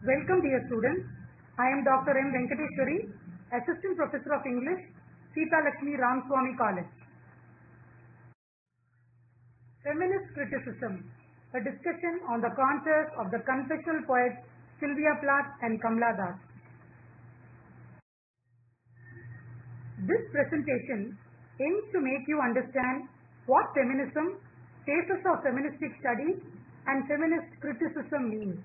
Welcome dear students. I am Dr.M.Venkateshwari, Assistant Professor of English, Sita Lakshmi Ramaswamy College. Feminist criticism, a discussion on the contours of the confessional poets Sylvia Plath and Kamala Das. This presentation aims to make you understand what feminism, phases of feministic studies, and feminist criticism means.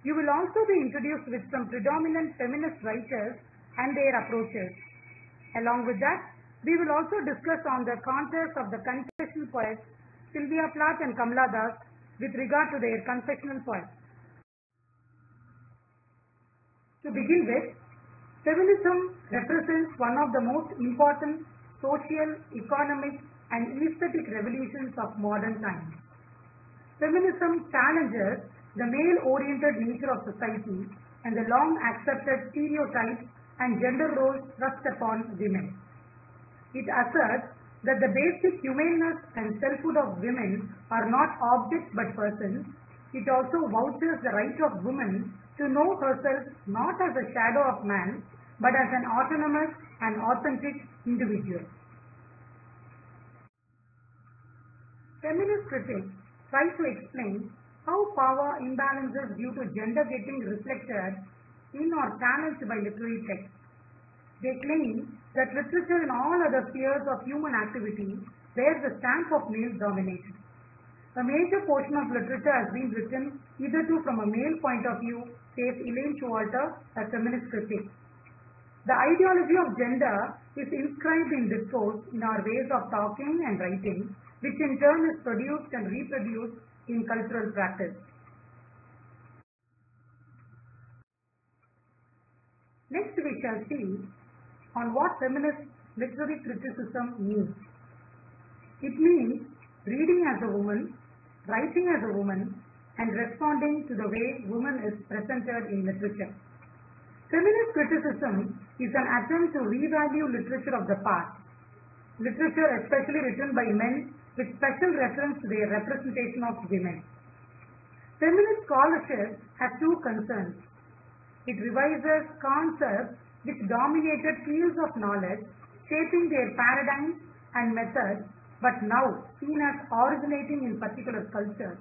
You will also be introduced with some predominant feminist writers and their approaches. Along with that, we will also discuss on the contours of the confessional poets Sylvia Plath and Kamala Das with regard to their confessional poems. To begin with, feminism represents one of the most important social, economic, and aesthetic revolutions of modern times. Feminism challenges the male-oriented nature of society and the long-accepted stereotypes and gender roles thrust upon women. It asserts that the basic humaneness and selfhood of women are not objects but persons. It also vouches the right of woman to know herself not as a shadow of man but as an autonomous and authentic individual. Feminist critics try to explain how power imbalances due to gender getting reflected in or challenged by literary texts. They claim that literature in all other spheres of human activity bears the stamp of male domination. A major portion of literature has been written either from a male point of view, says Elaine Showalter, a feminist critic. The ideology of gender is inscribed in discourse in our ways of talking and writing, which in turn is produced and reproduced in cultural practice. Next we shall see on what feminist literary criticism means. It means reading as a woman, writing as a woman, and responding to the way woman is presented in literature. Feminist criticism is an attempt to revalue literature of the past, literature especially written by men with special reference to their representation of women. Feminist scholarship has two concerns. It revises concepts which dominated fields of knowledge, shaping their paradigms and methods, but now seen as originating in particular cultures,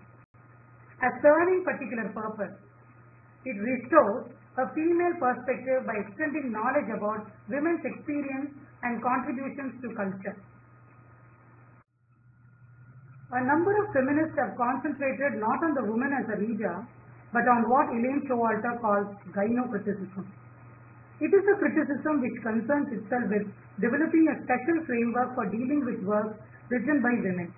as serving particular purpose. It restores a female perspective by extending knowledge about women's experience and contributions to culture. A number of feminists have concentrated not on the woman as a reader, but on what Elaine Showalter calls gynocriticism. It is a criticism which concerns itself with developing a special framework for dealing with works written by women.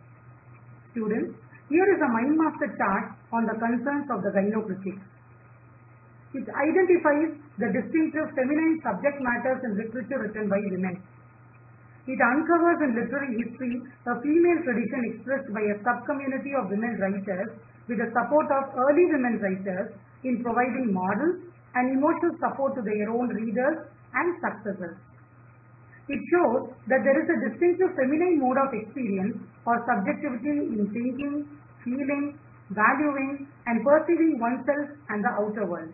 Students, here is a mind master chart on the concerns of the gynocritic. It identifies the distinctive feminine subject matters in literature written by women. It uncovers in literary history a female tradition expressed by a subcommunity of women writers with the support of early women writers in providing models and emotional support to their own readers and successors. It shows that there is a distinctive feminine mode of experience or subjectivity in thinking, feeling, valuing, and perceiving oneself and the outer world.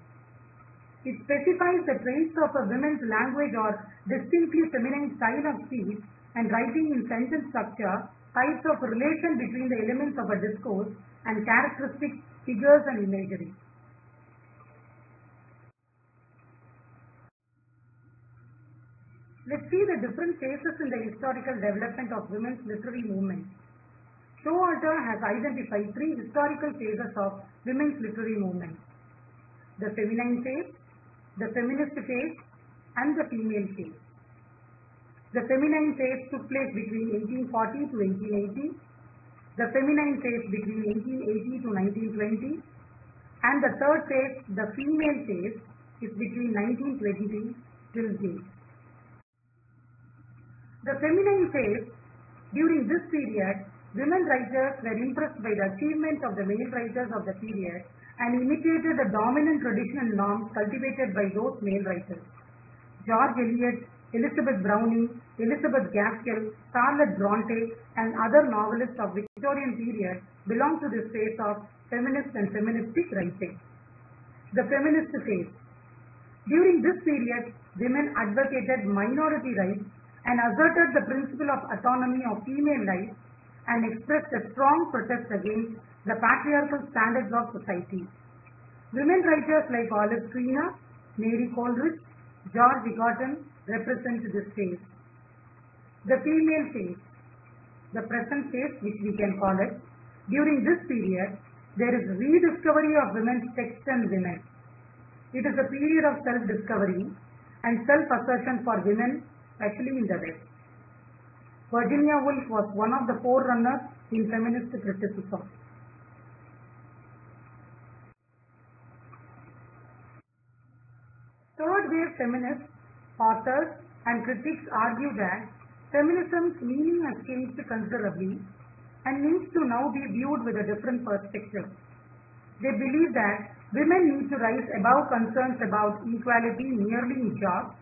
It specifies the traits of a woman's language or distinctly feminine style of speech and writing in sentence structure, types of relation between the elements of a discourse, and characteristic figures and imagery. Let's see the different phases in the historical development of women's literary movement. Showalter has identified three historical phases of women's literary movement: the feminine phase, the feminist phase, and the female phase. The feminine phase took place between 1840 to 1880, the feminine phase between 1880 to 1920, and the third phase, the female phase, is between 1920 till date. The feminine phase, during this period, women writers were impressed by the achievements of the male writers of the period and imitated the dominant traditional norms cultivated by those male writers. George Eliot, Elizabeth Browning, Elizabeth Gaskell, Charlotte Bronte, and other novelists of Victorian period belong to this phase of feminist and feministic writing. The feminist phase. During this period, women advocated minority rights and asserted the principle of autonomy of female life and expressed a strong protest against the patriarchal standards of society. Women writers like Olive Tweener, Mary Coleridge, George Egerton represent this phase. The female phase, the present phase which we can call it. During this period, there is rediscovery of women's text and women. It is a period of self-discovery and self-assertion for women, especially in the West. Virginia Woolf was one of the forerunners in feminist criticism. Third wave feminists, authors and critics argue that feminism's meaning has changed considerably and needs to now be viewed with a different perspective. They believe that women need to rise above concerns about equality merely in jobs,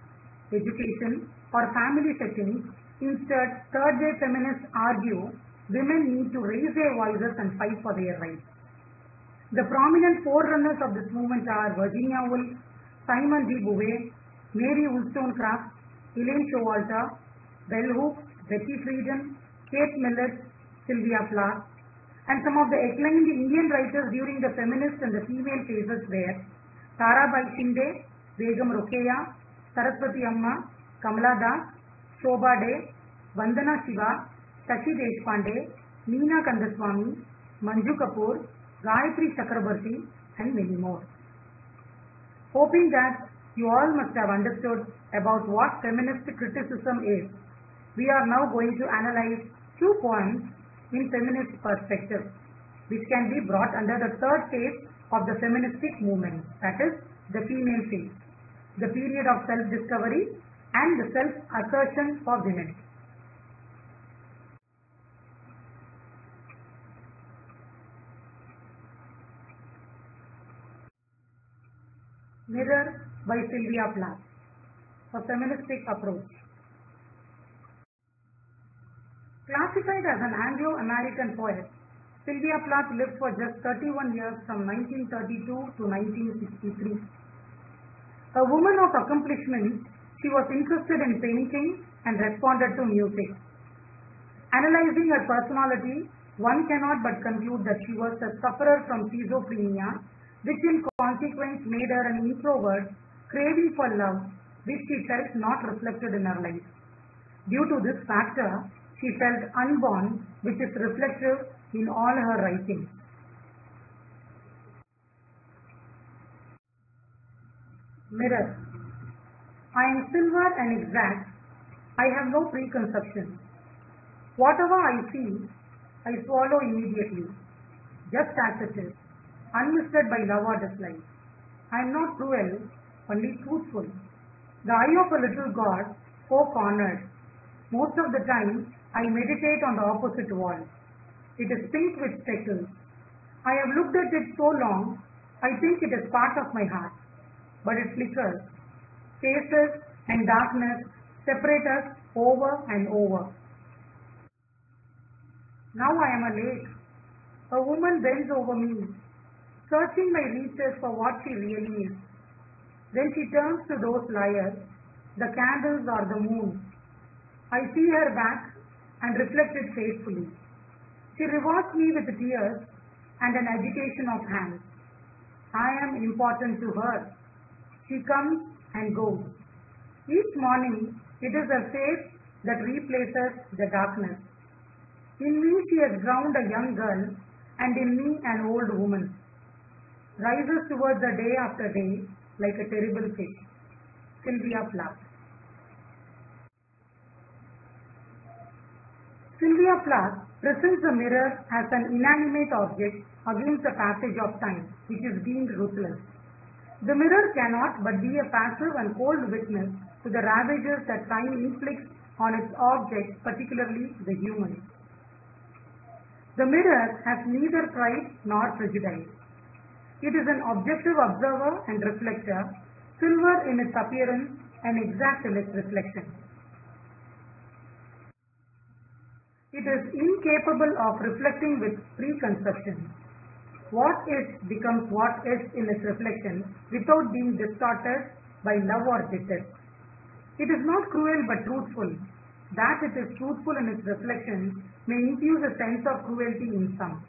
education or family settings. Instead, third wave feminists argue women need to raise their voices and fight for their rights. The prominent forerunners of this movement are Virginia Woolf, Simone de Beauvoir, Mary Wollstonecraft, Elaine Showalter, Bell Hooks, Betty Friedan, Kate Millett, Sylvia Plath, and some of the acclaimed Indian writers during the feminist and the female phases were Tarabai Shinde, Begum Rokeya, Saraswati Amma, Kamala Das, Shobha De, Vandana Shiva, Shashi Deshpande, Meena Kandaswamy, Manju Kapoor, Gayatri Chakrabarti, and many more. Hoping that you all must have understood about what feminist criticism is, we are now going to analyze 2 points in feminist perspective, which can be brought under the third phase of the feministic movement, that is, the female phase, the period of self-discovery and the self-assertion for women. Mirror by Sylvia Plath, a feministic approach. Classified as an Anglo-American poet, Sylvia Plath lived for just 31 years from 1932 to 1963. A woman of accomplishments, she was interested in painting and responded to music. Analyzing her personality, one cannot but conclude that she was a sufferer from schizophrenia, which in consequence made her an introvert, craving for love, which she felt not reflected in her life. Due to this factor, she felt unborn, which is reflective in all her writings. Mirror. I am silver and exact. I have no preconceptions. Whatever I see, I swallow immediately, just as it is, unmisted by love or dislike. I am not cruel, only truthful. The eye of a little god, four-cornered. Most of the time, I meditate on the opposite wall. It is pink with speckles. I have looked at it so long, I think it is part of my heart. But it flickers. Spaces and darkness separate us over and over. Now I am a lake. A woman bends over me, searching my reaches for what she really is. Then she turns to those liars, the candles or the moon. I see her back and reflect it faithfully. She rewards me with tears and an agitation of hands. I am important to her. She comes and goes. Each morning, it is her face that replaces the darkness. In me she has drowned a young girl, and in me an old woman. Rises towards the day after day like a terrible fish. Sylvia Plath. Sylvia Plath presents the mirror as an inanimate object against the passage of time, which is deemed ruthless. The mirror cannot but be a passive and cold witness to the ravages that time inflicts on its object, particularly the human. The mirror has neither pride nor prejudice. It is an objective observer and reflector, silver in its appearance and exact in its reflection. It is incapable of reflecting with preconceptions. what is becomes what is in its reflection without being distorted by love or detest. It is not cruel but truthful. That it is truthful in its reflection may infuse a sense of cruelty in some.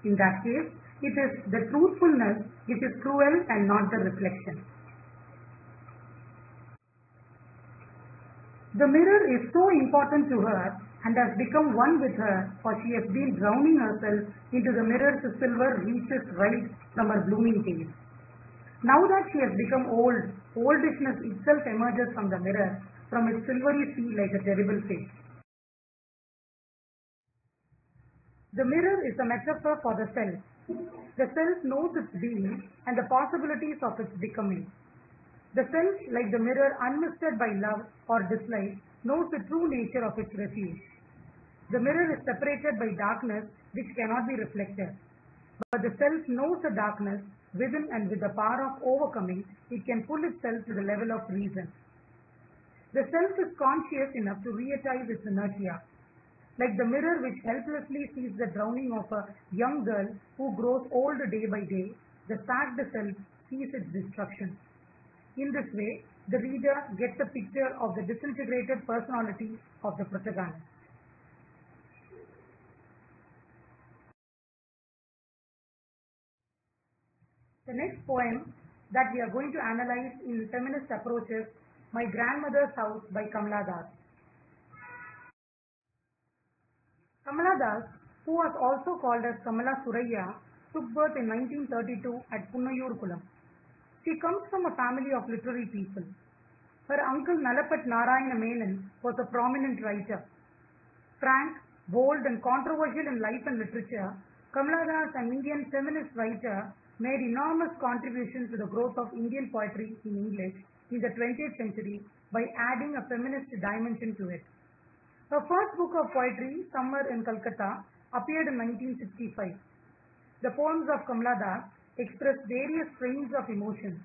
In that case, it is the truthfulness which is cruel and not the reflection. The mirror is so important to her and has become one with her, for she has been drowning herself into the mirror's silver reaches right from her blooming days. Now that she has become old, oldishness itself emerges from the mirror, from its silvery sea like a terrible face. The mirror is a metaphor for the self. The self knows its being and the possibilities of its becoming. The self, like the mirror unmisted by love or dislike, knows the true nature of its refuge. The mirror is separated by darkness which cannot be reflected. But the self knows the darkness within, and with the power of overcoming, it can pull itself to the level of reason. The self is conscious enough to realize its inertia. Like the mirror which helplessly sees the drowning of a young girl who grows old day by day, the sacked self sees its destruction. In this way, the reader gets a picture of the disintegrated personality of the protagonist. The next poem that we are going to analyze in Feminist Approaches, My Grandmother's House by Kamala Das. Kamala Das, who was also called as Kamala Suraya, took birth in 1932 at Punnayur Kulam. She comes from a family of literary people. Her uncle Nalapat Narayana Menon was a prominent writer. Frank, bold and controversial in life and literature, Kamala Das, an Indian feminist writer, made enormous contributions to the growth of Indian poetry in English in the 20th century by adding a feminist dimension to it. Her first book of poetry, Summer in Calcutta, appeared in 1965. The poems of Kamala Das express various strains of emotions.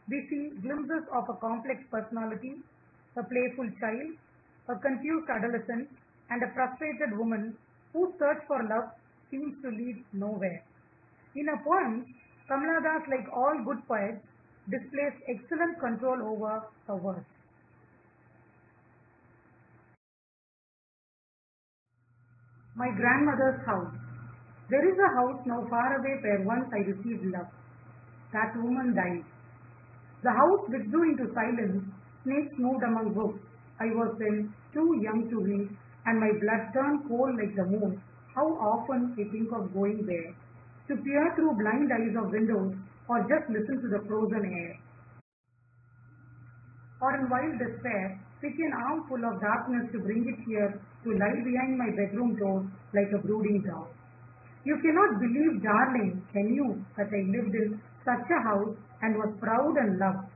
We see glimpses of a complex personality, a playful child, a confused adolescent, and a frustrated woman whose search for love seems to lead nowhere. In her poems, Kamala Das, like all good poets, displays excellent control over her words. My grandmother's house. There is a house now far away where once I received love. That woman died. The house withdrew into silence. Snakes moved among books. I was then too young to read, and my blood turned cold like the moon. How often I think of going there, to peer through blind eyes of windows, or just listen to the frozen air. Or in wild despair, pick an armful of darkness to bring it here, to lie behind my bedroom door like a brooding dog. You cannot believe, darling, can you, that I lived in such a house and was proud and loved.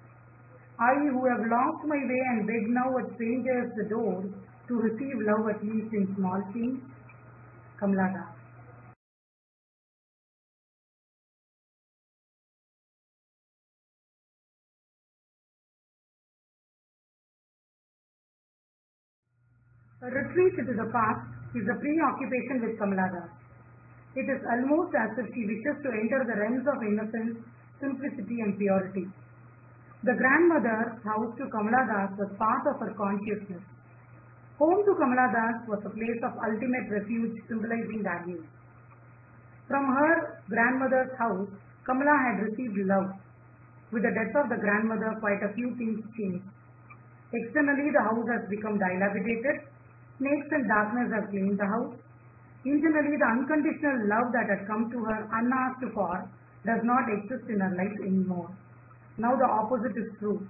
I who have lost my way and beg now at strangers' the door to receive love at least in small things. Kamala Das. A retreat into the past is a preoccupation with Kamala Das. It is almost as if she wishes to enter the realms of innocence, simplicity and purity. The grandmother's house to Kamala Das was part of her consciousness. Home to Kamala Das was a place of ultimate refuge, symbolizing values. From her grandmother's house, Kamala had received love. With the death of the grandmother, quite a few things changed. Externally, the house has become dilapidated. Snakes and darkness have claimed the house. Internally, the unconditional love that had come to her unasked for does not exist in her life anymore. Now the opposite is true.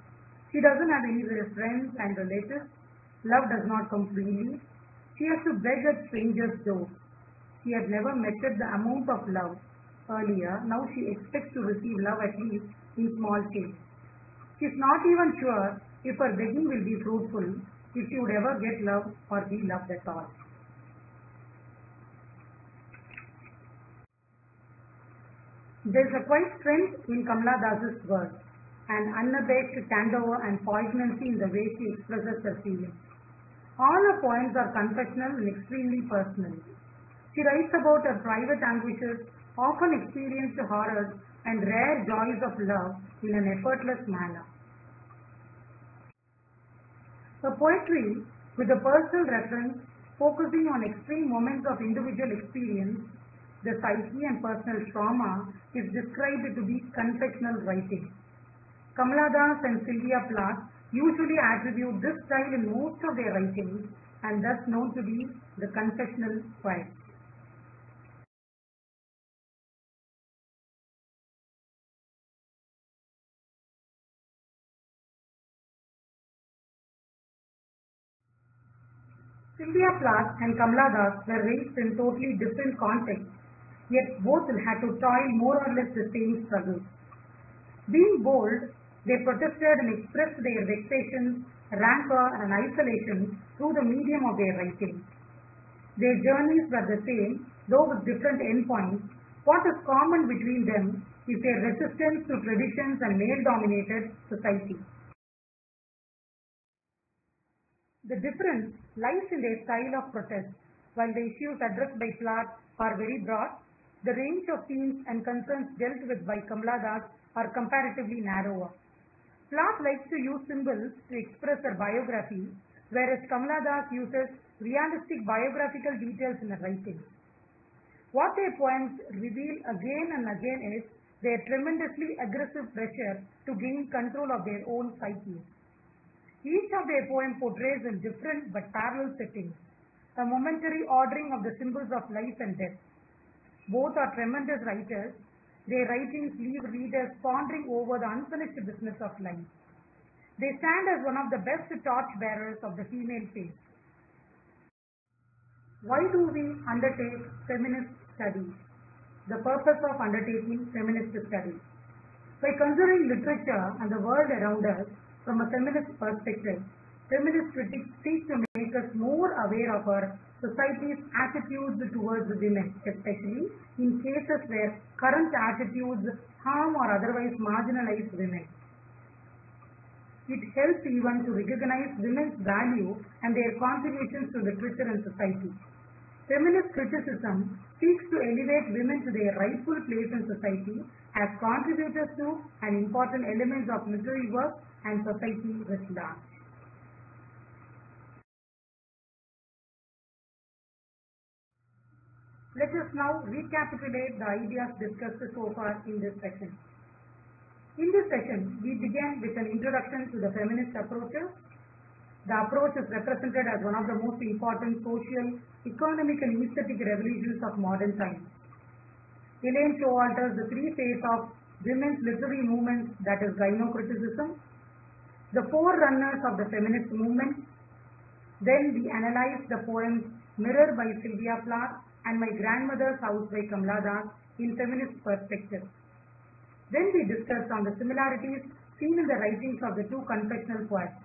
She doesn't have any friends and relatives. Love does not come freely. She has to beg at strangers' doors. She had never measured the amount of love earlier. Now she expects to receive love at least in small shades. She is not even sure if her begging will be fruitful, if she would ever get love or be loved at all. There is a quiet strength in Kamala Das's words, an unabashed candor and poignancy in the way she expresses her feelings. All her poems are confessional and extremely personal. She writes about her private anguishes, often experienced horrors and rare joys of love in an effortless manner. A poetry with a personal reference focusing on extreme moments of individual experience, the psyche and personal trauma is described to be confessional writing. Kamala Das and Sylvia Plath usually attribute this style in most of their writings and thus known to be the confessional poets. Sylvia Plath and Kamala Das were raised in totally different contexts, yet both had to toil more or less the same struggles. Being bold, they protested and expressed their vexations, rancor and isolation through the medium of their writing. Their journeys were the same, though with different endpoints. What is common between them is their resistance to traditions and male-dominated society. The difference lies in their style of protest. While the issues addressed by Plath are very broad, the range of themes and concerns dealt with by Kamala Das are comparatively narrower. Plath likes to use symbols to express her biography, whereas Kamala Das uses realistic biographical details in her writing. What their poems reveal again and again is their tremendously aggressive pressure to gain control of their own psyches. Each of their poems portrays in different but parallel settings, a momentary ordering of the symbols of life and death. Both are tremendous writers. Their writings leave readers pondering over the unfinished business of life. They stand as one of the best torchbearers of the female faith. Why do we undertake feminist studies? The purpose of undertaking feminist studies. By considering literature and the world around us from a feminist perspective, feminist critics seek to make us more aware of our society's attitudes towards women, especially in cases where current attitudes harm or otherwise marginalize women. It helps even to recognize women's value and their contributions to literature and society. Feminist criticism seeks to elevate women to their rightful place in society as contributors to and important elements of literary work and society writ large. Let us now recapitulate the ideas discussed so far in this session. In this session, we began with an introduction to the feminist approaches. The approach is represented as one of the most important social, economic and aesthetic revolutions of modern times. Elaine Showalter's the three phases of women's literary movement, that is Gynocriticism, the forerunners of the feminist movement. Then we analyzed the poems Mirror by Sylvia Plath and My Grandmother's House by Kamala Das in feminist perspective. Then we discussed on the similarities seen in the writings of the two confessional poets.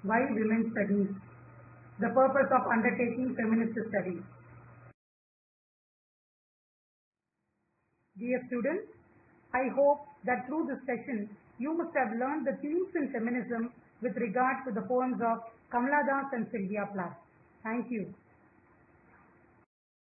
Why women's studies? The purpose of undertaking feminist studies. Dear students, I hope that through this session you must have learned the themes in feminism with regard to the poems of Kamala Das and Sylvia Plath. Thank you.